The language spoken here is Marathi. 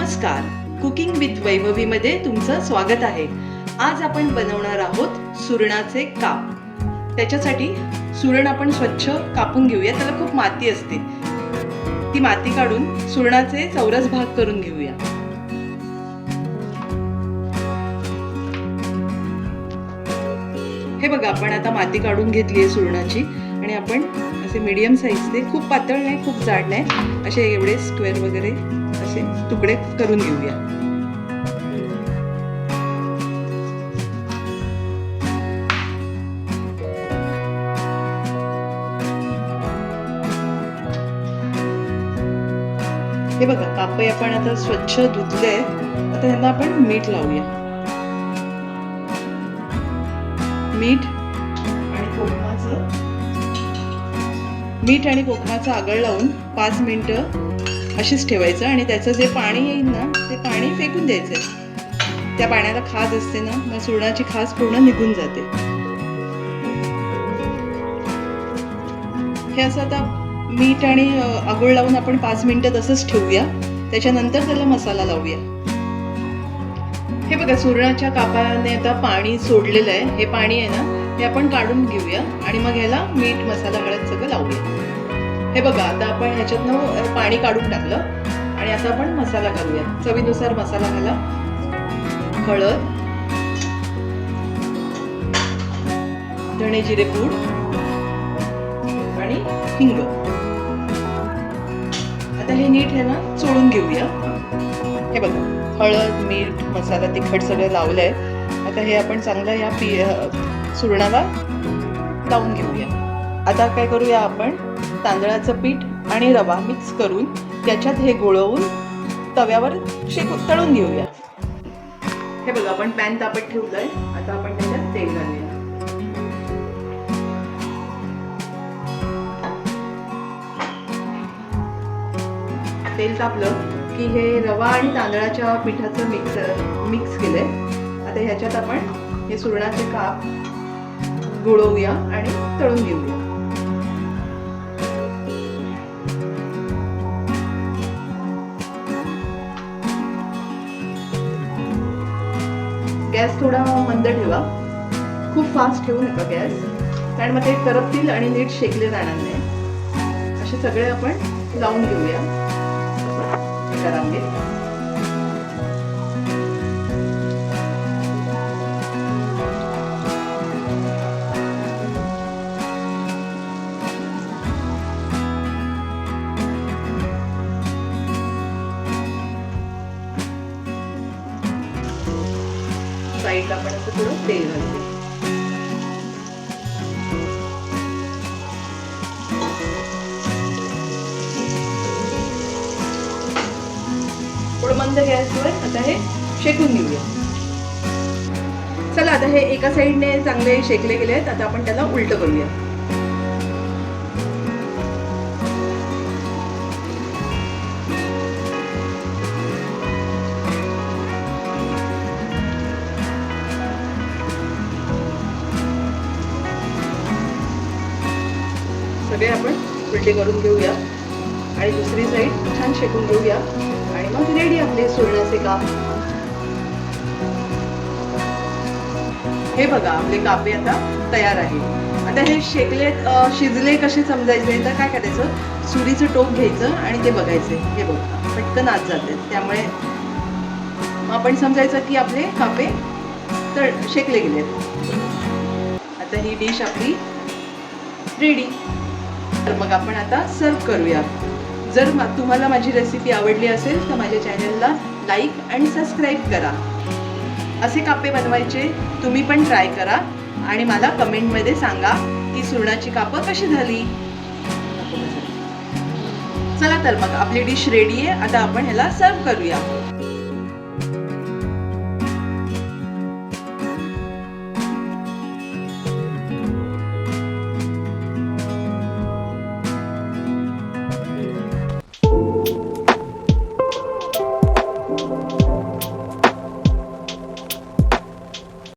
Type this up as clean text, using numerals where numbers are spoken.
नमस्कार, कुकिंग विथ वैभवी मध्ये तुमचं स्वागत आहे। आज आपण बनवणार आहोत सुरणाचे काप। त्याच्यासाठी सुरण आपण स्वच्छ कापून घेऊया। त्याला खूप माती असते, ती माती काढून सुरणाचे चौरस भाग करून घेऊया। हे बघा, आपण आता माती काढून घेतली आहे सुरणाची आणि आपण असे मीडियम साईजचे, खूप पातळ नाही खूप जाड नाही, असे एवढे स्क्वेअर वगैरे असे तुकडे करून घेऊया। हे बघा, कापे आपण आता स्वच्छ धुतले। आता यांना आपण मीठ लावूया। मीठ आणि कोकमाचं आगळ लावून 5 मिनिटं अशीच ठेवायचं आणि त्याचं जे पाणी येईल ना, ते पाणी फेकून द्यायचं। त्या पाण्याला खाज असते ना, मग सुरणाची खाज पूर्ण निघून जाते। हे असं आता मीठ आणि आगळ लावून आपण 5 मिनिटं तसंच ठेवूया। त्याच्यानंतर त्याला मसाला लावूया। हे बघा, सुरणाच्या कापाने आता पाणी सोडलेलं आहे। हे पाणी आहे ना, हे आपण काढून घेऊया आणि मग ह्याला मीठ, मसाला, हळद सगळं लावूया। हे बघा, आता आपण ह्याच्यातनं पाणी काढून टाकलं आणि आता आपण मसाला घालूया। चवीनुसार मसाला घाला। हळद, धणे जिरे पूड आणि हिंग। आता हे नीट आहे ना चोळून घेऊया। हे बघा, हळद, मीठ, मसाला, तिखट सगळं लावलंय। आता हे आपण चांगलं या सुरणाला लावून घेऊया। आता काय करूया, आपण तांदळाचं पीठ आणि रवा मिक्स करून त्याच्यात हे गोळवून तव्यावर तळून घेऊया। हे बघा, आपण पॅन तापत ठेवलंय। आता आपण त्याच्यात तेल घालूया। तेल तापलं की हे रवा आणि तांदळाच्या पिठाचं मिक्स केलंय। आता ह्याच्यात आपण हे सुरणाचे काप गोळवूया आणि तळून घेऊया। गॅस थोडा मंद ठेवा, खूप फास्ट ठेवू नका गॅस, कारण मग ते करपतील आणि नीट शेकले जाणार नाही। असे सगळे आपण लावून घेऊया एका रांगेत। साईडला आपण असं थोडं तेल घालूया। थोडं मंद गॅसवर आता हे शेकून घेऊया। चला, आता हे एका साईडने चांगले शेकले गेले आहेत। आता आपण त्याला उलट करूया। सगळे आपण उलटे करून घेऊया आणि दुसरी साईड छान शेकून घेऊया आणि मग रेडी आपले सुरणाचे काप। हे बघा, आपले कापे आता तयार आहे। आता हे शिजले कसे समजायचे, तर काय करायचं, सुरीचं टोक घ्यायचं आणि ते बघायचे। हे बघा, पटकन आत जाते, त्यामुळे आपण समजायचं की आपले कापे शेकले गेले। आता ही डिश आपली रेडी। तर मग आपण आता सर्व करूया। जर तुम्हाला माझी रेसिपी आवडली असेल तर माझ्या चॅनलला लाईक आणि सबस्क्राईब करा। असे कापे बनवायचे तुम्ही पण ट्राय करा आणि मला कमेंटमध्ये सांगा की सुरणाची कापं कशी झाली। चला, तर मग आपली डिश रेडी आहे। आता आपण ह्याला सर्व करूया।